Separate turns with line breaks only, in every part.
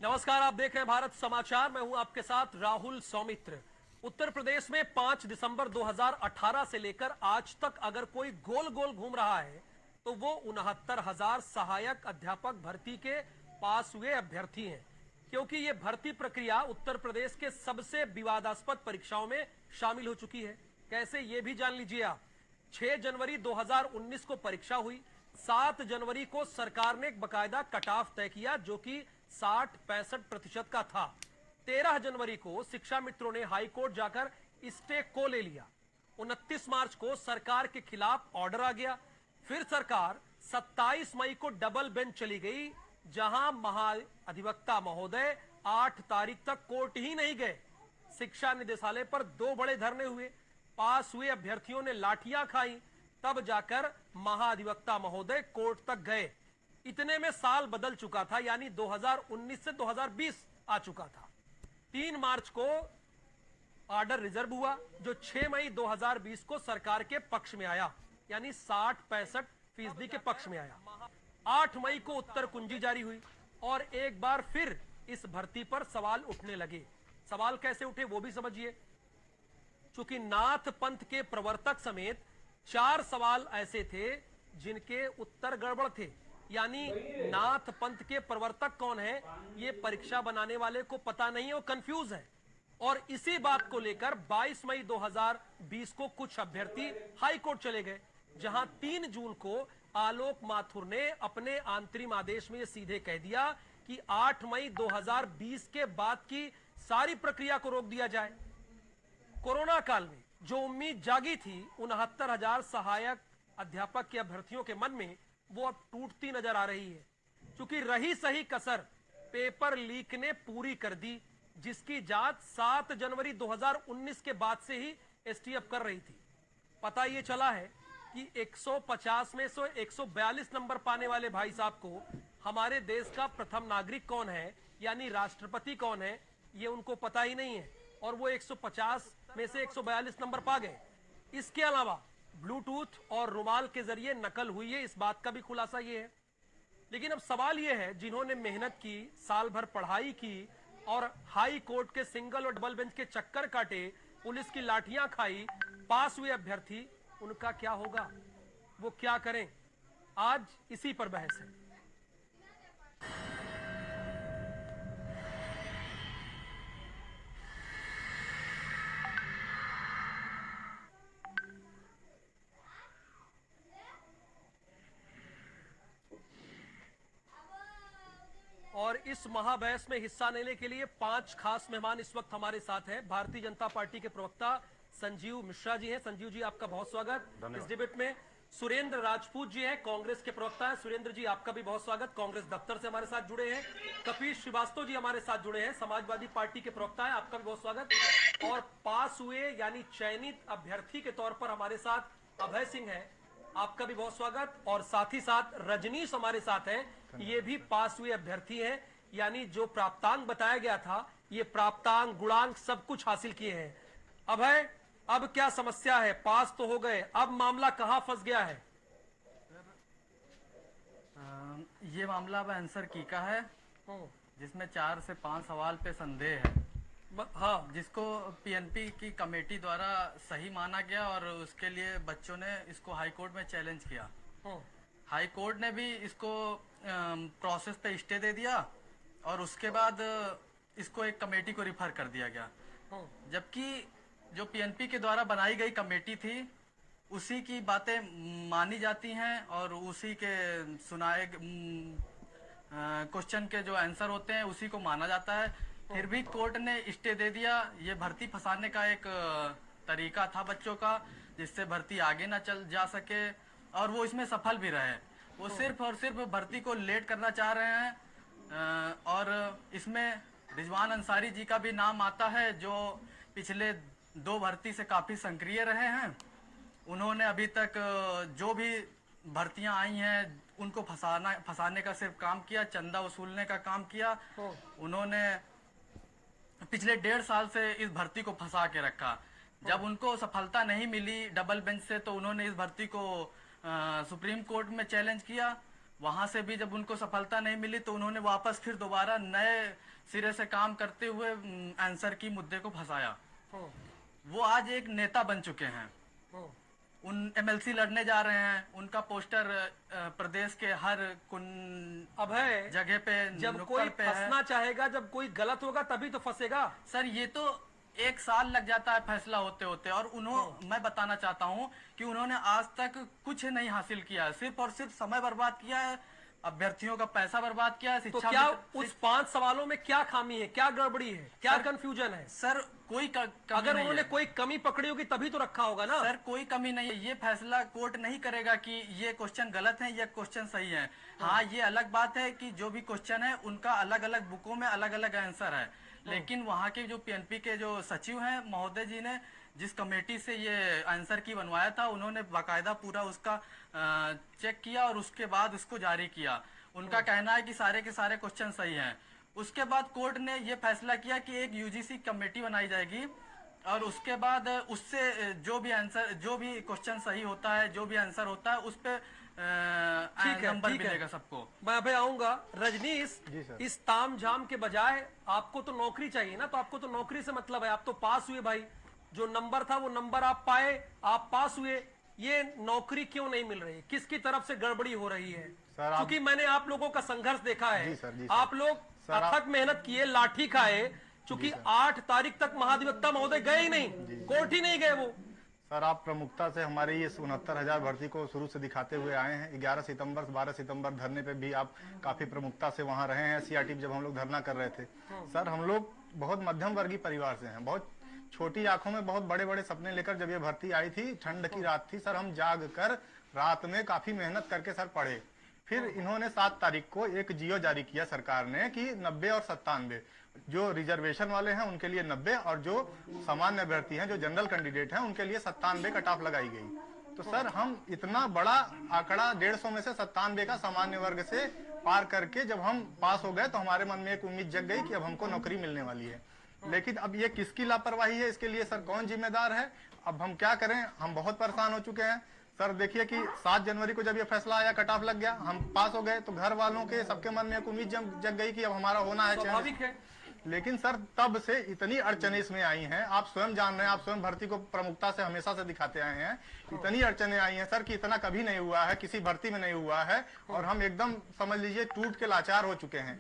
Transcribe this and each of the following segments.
नमस्कार, आप देख रहे हैं भारत समाचार। मैं हूं आपके साथ राहुल सौमित्र। उत्तर प्रदेश में 5 दिसंबर 2018 से लेकर आज तक अगर कोई गोल गोल घूम रहा है तो वो 69,000 सहायक अध्यापक भर्ती के पास हुए अभ्यर्थी हैं, क्योंकि ये भर्ती प्रक्रिया उत्तर प्रदेश के सबसे विवादास्पद परीक्षाओं में शामिल हो चुकी है। कैसे, ये भी जान लीजिए आप। 6 जनवरी 2019 को परीक्षा हुई। 7 जनवरी को सरकार ने एक बकायदा कट ऑफ तय किया जो कि 60-65% का था। 13 जनवरी को शिक्षा मित्रों ने हाई कोर्ट जाकर स्टे को ले लिया। 29 मार्च को सरकार के खिलाफ ऑर्डर आ गया। फिर सरकार 27 मई को डबल बेंच चली गई, जहां महाधिवक्ता महोदय 8 तारीख तक कोर्ट ही नहीं गए। शिक्षा निदेशालय पर 2 बड़े धरने हुए। पास हुए अभ्यर्थियों ने लाठियां खाई, तब जाकर महाधिवक्ता महोदय कोर्ट तक गए। इतने में साल बदल चुका था, यानी 2019 से 2020 आ चुका था। 3 मार्च को ऑर्डर रिजर्व हुआ जो 6 मई 2020 को सरकार के पक्ष में आया, यानी 60-65% के पक्ष में आया। 8 मई को उत्तर कुंजी जारी हुई और एक बार फिर इस भर्ती पर सवाल उठने लगे। सवाल कैसे उठे वो भी समझिए। चूंकि नाथ पंथ के प्रवर्तक समेत 4 सवाल ऐसे थे जिनके उत्तर गड़बड़ थे, यानी नाथ पंथ के प्रवर्तक कौन है ये परीक्षा बनाने वाले को पता नहीं है, वो कंफ्यूज है। और इसी बात को लेकर 22 मई 2020 को कुछ अभ्यर्थी हाई कोर्ट चले गए, जहां 3 जून को आलोक माथुर ने अपने अंतरिम आदेश में सीधे कह दिया कि 8 मई 2020 के बाद की सारी प्रक्रिया को रोक दिया जाए। कोरोना काल में जो उम्मीद जागी थी 69,000 सहायक अध्यापक के अभ्यर्थियों के मन में, वो अब टूटती नजर आ रही है। क्योंकि रही सही कसर पेपर लीक ने पूरी कर दी, जिसकी जांच 7 जनवरी 2019 के बाद से ही एसटीएफ कर रही थी। पता ये चला है कि 150 में से 142 नंबर पाने वाले भाई साहब को हमारे देश का प्रथम नागरिक कौन है, यानी राष्ट्रपति कौन है, ये उनको पता ही नहीं है, और वो 150 में से 142 नंबर पा गए। इसके अलावा ब्लूटूथ और रुमाल के जरिए नकल हुई है, इस बात का भी खुलासा ये है। लेकिन अब सवाल ये है, जिन्होंने मेहनत की, साल भर पढ़ाई की और हाई कोर्ट के सिंगल और डबल बेंच के चक्कर काटे, पुलिस की लाठियां खाई, पास हुए अभ्यर्थी, उनका क्या होगा, वो क्या करें? आज इसी पर बहस है। और इस महाबहस में हिस्सा लेने के लिए 5 खास मेहमान इस वक्त हमारे साथ हैं। भारतीय जनता पार्टी के प्रवक्ता संजीव मिश्रा जी हैं। संजीव जी, आपका बहुत स्वागत इस डिबेट में। सुरेंद्र राजपूत जी हैं, कांग्रेस के प्रवक्ता हैं। सुरेंद्र जी, आपका भी बहुत स्वागत, कांग्रेस दफ्तर से हमारे साथ जुड़े हैं। कपीश श्रीवास्तव जी हमारे साथ जुड़े हैं, समाजवादी पार्टी के प्रवक्ता हैं, आपका भी बहुत स्वागत। और पास हुए यानी चयनित अभ्यर्थी के तौर पर हमारे साथ अभय सिंह है, आपका भी बहुत स्वागत। और साथ ही साथ रजनीश हमारे साथ हैं, ये भी पास हुए अभ्यर्थी हैं, यानी जो प्राप्तांक बताया गया था, ये प्राप्तांक गुणांक सब कुछ हासिल किए हैं। अभय, अब क्या समस्या है? पास तो हो गए, अब मामला कहां फंस गया है?
ये मामला अब आंसर की का है, जिसमें 4 से 5 सवाल पे संदेह है।
हाँ,
जिसको पीएनपी की कमेटी द्वारा सही माना गया और उसके लिए बच्चों ने इसको हाई कोर्ट में चैलेंज किया। हाई कोर्ट ने भी इसको प्रोसेस पे स्टे दे दिया और उसके बाद इसको एक कमेटी को रिफर कर दिया गया। जबकि जो पीएनपी के द्वारा बनाई गई कमेटी थी उसी की बातें मानी जाती हैं और उसी के सुनाए क्वेश्चन के जो आंसर होते हैं उसी को माना जाता है। फिर भी कोर्ट ने स्टे दे दिया। ये भर्ती फंसाने का एक तरीका था बच्चों का, जिससे भर्ती आगे ना चल जा सके, और वो इसमें सफल भी रहे। वो सिर्फ और सिर्फ भर्ती को लेट करना चाह रहे हैं। और इसमें रिजवान अंसारी जी का भी नाम आता है, जो पिछले 2 भर्ती से काफी सक्रिय रहे हैं। उन्होंने अभी तक जो भी भर्तियां आई हैं उनको फंसाने का सिर्फ काम किया, चंदा वसूलने का काम किया। उन्होंने पिछले 1.5 साल से इस भर्ती को फंसा के रखा। जब उनको सफलता नहीं मिली डबल बेंच से, तो उन्होंने इस भर्ती को सुप्रीम कोर्ट में चैलेंज किया। वहां से भी जब उनको सफलता नहीं मिली तो उन्होंने वापस फिर दोबारा नए सिरे से काम करते हुए आंसर की मुद्दे को फंसाया।
हम्म,
वो आज एक नेता बन चुके हैं,
हम्म।
उन एमएलसी लड़ने जा रहे हैं, उनका पोस्टर प्रदेश के हर
अभय,
जगह पे
जब
नुक्कड़
कोई
पे है।
फंसना चाहेगा, जब कोई गलत होगा तभी तो फंसेगा।
सर ये तो 1 साल लग जाता है फैसला होते होते, और मैं बताना चाहता हूँ कि उन्होंने आज तक कुछ नहीं हासिल किया है, सिर्फ और सिर्फ समय बर्बाद किया है, अभ्यर्थियों का पैसा बर्बाद किया है।
तो
शिक्षा
क्या उस 5 सवालों में क्या खामी है, क्या गड़बड़ी है, क्या
सर-
कंफ्यूजन है?
सर कोई कमी
अगर
नहीं
उन्होंने
है।
कोई कमी पकड़ी होगी तभी तो रखा होगा ना।
सर कोई कमी नहीं है, ये फैसला कोर्ट नहीं करेगा कि ये क्वेश्चन गलत है, ये क्वेश्चन सही है। हाँ, ये अलग बात है कि जो भी क्वेश्चन है उनका अलग अलग बुकों में अलग अलग आंसर है, लेकिन वहाँ के जो पीएनपी के जो सचिव हैं महोदय जी ने जिस कमेटी से ये आंसर की बनवाया था, उन्होंने बाकायदा पूरा उसका चेक किया और उसके बाद उसको जारी किया। उनका कहना है कि सारे के सारे क्वेश्चन सही हैं। उसके बाद कोर्ट ने ये फैसला किया कि एक यूजीसी कमेटी बनाई जाएगी, और उसके बाद उससे जो भी आंसर, जो भी क्वेश्चन सही होता है, जो भी आंसर होता है, उस पे नंबर मिलेगा सबको।
मैं अभी आऊंगा। रजनीश,
जी सर।
इस ताम झाम के बजाय आपको तो नौकरी चाहिए ना, तो आपको तो नौकरी से मतलब है। आप तो पास हुए भाई, जो नंबर था वो नंबर आप पाए, आप पास हुए। ये नौकरी क्यों नहीं मिल रही, किसकी तरफ से गड़बड़ी हो रही है?
सर,
क्योंकि मैंने आप लोगों का संघर्ष देखा है।
जी सर, जी सर।
आप लोग
सर,
अथक मेहनत किए, लाठी खाए, चूंकि 8 तारीख तक महाधिवक्ता महोदय गए ही नहीं, कोर्ट ही नहीं गए वो।
सर, आप प्रमुखता से हमारी ये 69,000 भर्ती को शुरू से दिखाते हुए आए हैं। 11 सितंबर 12 सितंबर धरने पे भी आप काफी प्रमुखता से वहां रहे हैं। सीआरटी जब हम लोग धरना कर रहे थे, सर हम लोग बहुत मध्यम वर्गीय परिवार से हैं, बहुत छोटी आंखों में बहुत बड़े बड़े सपने लेकर जब ये भर्ती आई थी, ठंड की रात थी सर, हम जाग कर रात में काफी मेहनत करके सर पढ़े। फिर इन्होंने 7 तारीख को एक जियो जारी किया सरकार ने कि 90 और 97, जो रिजर्वेशन वाले हैं उनके लिए 90 और जो सामान्य अभ्यर्थी हैं, जो जनरल कैंडिडेट हैं, उनके लिए 97 कट ऑफ लगाई गई। तो सर हम इतना बड़ा आंकड़ा 150 में से 97 का सामान्य वर्ग से पार करके जब हम पास हो गए तो हमारे मन में एक उम्मीद जग गई कि अब हमको नौकरी मिलने वाली है। लेकिन अब ये किसकी लापरवाही है, इसके लिए सर कौन जिम्मेदार है? अब हम क्या करें, हम बहुत परेशान हो चुके हैं। सर देखिए कि 7 जनवरी को जब ये फैसला आया, कट ऑफ लग गया, हम पास हो गए, तो घर वालों के सबके मन में एक उम्मीद जग गई कि अब हमारा होना है,
स्वाभाविक है।
लेकिन सर तब से इतनी अड़चने इसमें आई हैं, आप स्वयं जान रहे हैं, आप स्वयं भर्ती को प्रमुखता से हमेशा से दिखाते आए हैं, इतनी अड़चने आई हैं सर कि इतना कभी नहीं हुआ है, किसी भर्ती में नहीं हुआ है, और हम एकदम समझ लीजिए टूट के लाचार हो चुके हैं।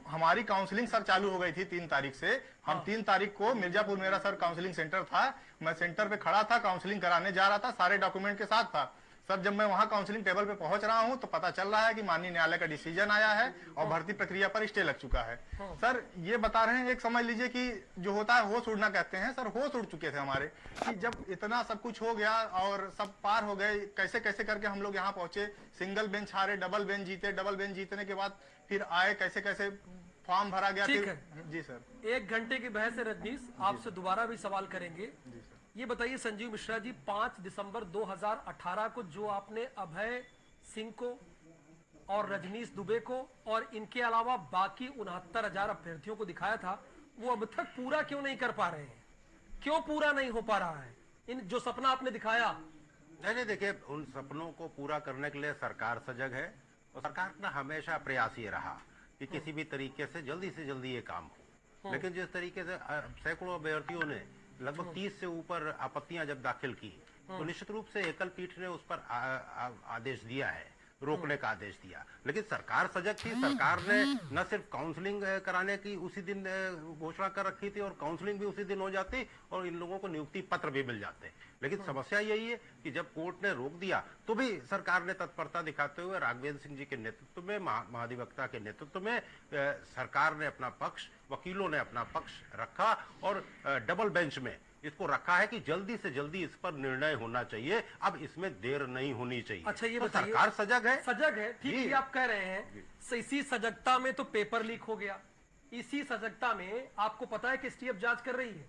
हमारी काउंसलिंग सर चालू हो गई थी 3 तारीख से। हम 3 तारीख को मिर्जापुर मेरा सर काउंसलिंग सेंटर था, मैं सेंटर पे खड़ा था, काउंसलिंग कराने जा रहा था, सारे डॉक्यूमेंट के साथ था। सर जब मैं वहां काउंसलिंग टेबल पे पहुंच रहा हूं तो पता चल रहा है कि माननीय न्यायालय का डिसीजन आया है और भर्ती प्रक्रिया पर स्टे लग चुका है। सर ये बता रहे हैं, एक समझ लीजिए कि जो होता है होश उड़ना कहते हैं, सर होश उड़ चुके थे हमारे कि जब इतना सब कुछ हो गया और सब पार हो गए, कैसे कैसे करके हम लोग यहाँ पहुंचे, सिंगल बेंच हारे, डबल बेंच जीते, डबल बेंच जीतने के बाद फिर आए, कैसे कैसे फॉर्म भरा गया।
ठीक
फिर जी सर,
1 घंटे की बहस है रजनीश, आपसे दोबारा भी सवाल करेंगे। ये बताइए संजीव मिश्रा जी, 5 दिसंबर 2018 को जो आपने अभय सिंह को और रजनीश दुबे को और इनके अलावा बाकी 69,000 अभ्यर्थियों को दिखाया था, वो अब तक पूरा क्यों नहीं कर पा रहे हैं? क्यों पूरा नहीं हो पा रहा है इन जो सपना आपने दिखाया?
नहीं, देखिए, उन सपनों को पूरा करने के लिए सरकार सजग है, और सरकार का हमेशा प्रयास ये रहा कि किसी भी तरीके से जल्दी ये काम हो। लेकिन जिस तरीके से सैकड़ों अभ्यर्थियों ने लगभग 30 से ऊपर आपत्तियां जब दाखिल की, तो निश्चित रूप से एकल पीठ ने उस पर आदेश दिया है, रोकने का आदेश दिया। लेकिन सरकार सजग थी, सरकार ने न सिर्फ काउंसलिंग कराने की उसी दिन घोषणा कर रखी थी, और काउंसलिंग भी उसी दिन हो जाती और इन लोगों को नियुक्ति पत्र भी मिल जाते। लेकिन समस्या यही है कि जब कोर्ट ने रोक दिया तो भी सरकार ने तत्परता दिखाते हुए राघवेंद्र सिंह जी के नेतृत्व में, महाधिवक्ता के नेतृत्व में सरकार ने अपना पक्ष, वकीलों ने अपना पक्ष रखा और डबल बेंच में इसको रखा है कि जल्दी से जल्दी इस पर निर्णय होना चाहिए, अब इसमें देर नहीं होनी चाहिए।
अच्छा ये
तो
बताइए,
सरकार सजग है,
सजग है, ठीक
जी।
है, आप कह रहे हैं। इसी सजगता में तो पेपर लीक हो गया, इसी सजगता में आपको पता है कि एसटीएफ जांच कर रही है,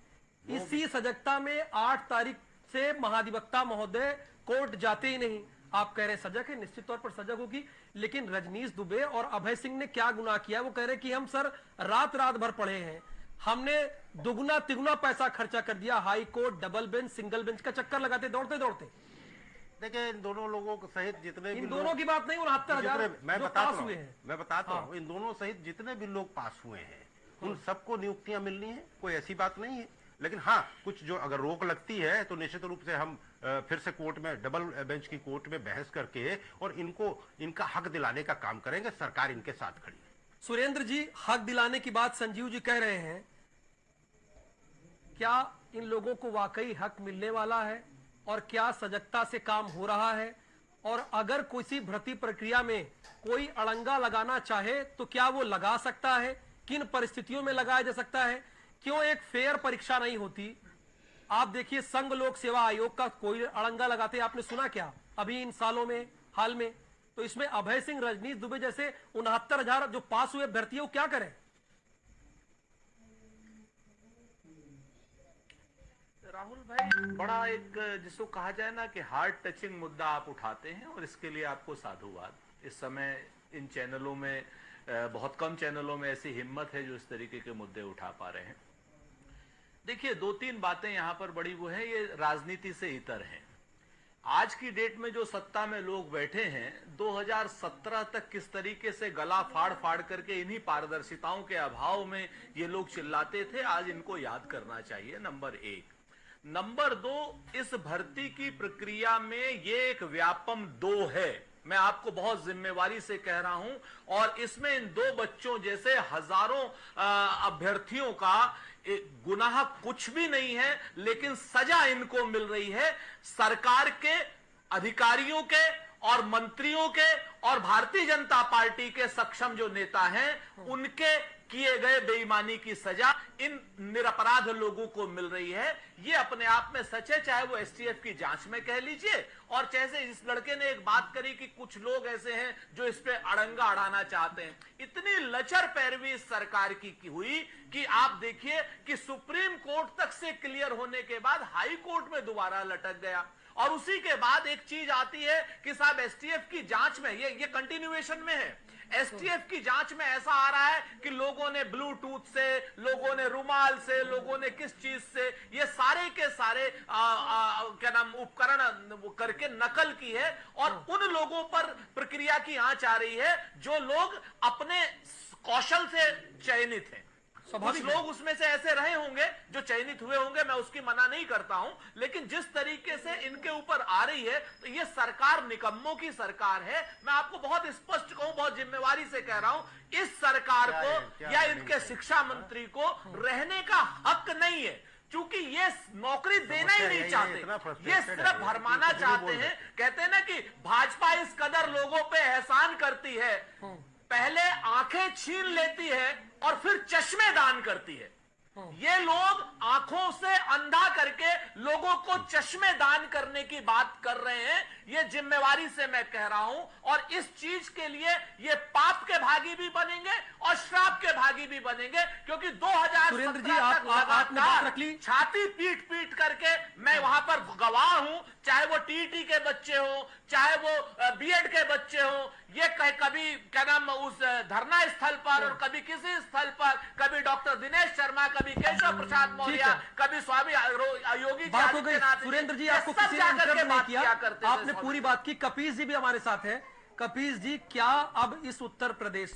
इसी सजगता में 8 तारीख से महाधिवक्ता महोदय कोर्ट जाते ही नहीं। आप कह रहे सजग है, निश्चित तौर पर सजग होगी, लेकिन रजनीश दुबे और अभय सिंह ने क्या गुनाह किया? वो कह रहे कि हम सर रात भर पढ़े हैं, हमने दुगना तिगुना पैसा खर्चा कर दिया, high court, double bench, single bench का चक्कर लगाते दौड़ते दौड़ते।
देखिए, इन दोनों लोगों को सहित जितने भी
इन दोनों की बात नहीं, 69,000
मैं
जो
बताता
पास हुए
हूँ,
हैं।
मैं बताता हूँ, इन दोनों सहित जितने भी लोग पास हुए हैं उन सबको नियुक्तियां मिलनी है, कोई ऐसी बात नहीं है। लेकिन हाँ, कुछ जो अगर रोक लगती है तो निश्चित रूप से हम फिर से कोर्ट में, डबल बेंच की कोर्ट में बहस करके और इनको इनका हक दिलाने का काम करेंगे। सरकार इनके साथ खड़ी है।
सुरेंद्र जी, हक दिलाने की बात संजीव जी कह रहे हैं, क्या इन लोगों को वाकई हक मिलने वाला है और क्या सजगता से काम हो रहा है? और अगर किसी भर्ती प्रक्रिया में कोई अड़ंगा लगाना चाहे तो क्या वो लगा सकता है? किन परिस्थितियों में लगाया जा सकता है? क्यों एक फेयर परीक्षा नहीं होती? आप देखिए, संघ लोक सेवा आयोग का कोई अड़ंगा लगाते आपने सुना क्या अभी इन सालों में, हाल में? तो इसमें अभय सिंह, रजनीश दुबे जैसे 69,000 जो पास हुए अभ्यर्थी वो क्या करें?
राहुल भाई, बड़ा एक जिसको कहा जाए ना कि हार्ट टचिंग मुद्दा आप उठाते हैं और इसके लिए आपको साधुवाद। इस समय इन चैनलों में बहुत कम चैनलों में ऐसी हिम्मत है जो इस तरीके के मुद्दे उठा पा रहे हैं। देखिए, दो तीन बातें यहां पर बड़ी वो है, ये राजनीति से इतर हैं। आज की डेट में जो सत्ता में लोग बैठे हैं, 2017 तक किस तरीके से गला फाड़ फाड़ करके इन्हीं पारदर्शिताओं के अभाव में ये लोग चिल्लाते थे, आज इनको याद करना चाहिए। नंबर एक। नंबर दो, इस भर्ती की प्रक्रिया में ये एक व्यापम 2 है, मैं आपको बहुत जिम्मेवारी से कह रहा हूं। और इसमें इन 2 बच्चों जैसे हजारों अभ्यर्थियों का गुनाह कुछ भी नहीं है, लेकिन सजा इनको मिल रही है सरकार के, अधिकारियों के और मंत्रियों के और भारतीय जनता पार्टी के सक्षम जो नेता हैं उनके किए गए बेईमानी की सजा इन निरपराध लोगों को मिल रही है। ये अपने आप में सच है, चाहे वो एसटीएफ की जांच में कह लीजिए, और जैसे इस लड़के ने एक बात करी कि कुछ लोग ऐसे हैं जो इस पे अड़ंगा अड़ाना चाहते हैं। इतनी लचर पैरवी इस सरकार की हुई कि आप देखिए कि सुप्रीम कोर्ट तक से क्लियर होने के बाद हाई कोर्ट में दोबारा लटक गया। और उसी के बाद एक चीज आती है कि साहब एसटीएफ की जांच में, ये कंटिन्यूएशन में है, एसटीएफ की जांच में ऐसा आ रहा है कि लोगों ने ब्लूटूथ से, लोगों ने रुमाल से, लोगों ने किस चीज से, ये सारे के सारे क्या नाम उपकरण करके नकल की है और उन लोगों पर प्रक्रिया की आंच आ रही है जो लोग अपने कौशल से चयनित हैं। कुछ लोग उसमें से ऐसे रहे होंगे जो चयनित हुए होंगे, मैं उसकी मना नहीं करता हूं, लेकिन जिस तरीके से इनके ऊपर आ रही है तो ये सरकार निकम्मों की सरकार है। मैं आपको बहुत स्पष्ट कहूं, बहुत जिम्मेवारी से कह रहा हूं, इस सरकार को या इनके शिक्षा मंत्री को रहने का हक नहीं है, क्योंकि ये नौकरी देना ही नहीं चाहते, ये सिर्फ भरमाना चाहते हैं। कहते हैं ना कि भाजपा इस कदर लोगों पे एहसान करती है, पहले आंखें छीन लेती है और फिर चश्मे दान करती है। ये लोग आंखों से अंधा करके लोगों को चश्मे दान करने की बात कर रहे हैं, ये जिम्मेवारी से मैं कह रहा हूं। और इस चीज के लिए ये पाप के भागी भी बनेंगे और श्राप के भागी भी बनेंगे, क्योंकि 2017 तक लगातार छाती पीट पीट करके मैं वहां पर गवाह हूं, चाहे वो टीटी के बच्चे हो, चाहे वो बीएड के बच्चे हो, ये कभी क्या नाम उस धरना स्थल पर और कभी किसी स्थल पर, कभी डॉक्टर दिनेश शर्मा, कभी केशव प्रसाद मौर्य, कभी स्वामी योगी
बात हो गई। सुरेंद्र जी, आपको किसी ने इंटरप्ट नहीं किया, आपने पूरी बात की। कपीस जी भी हमारे साथ है। कपीस जी, क्या अब इस उत्तर प्रदेश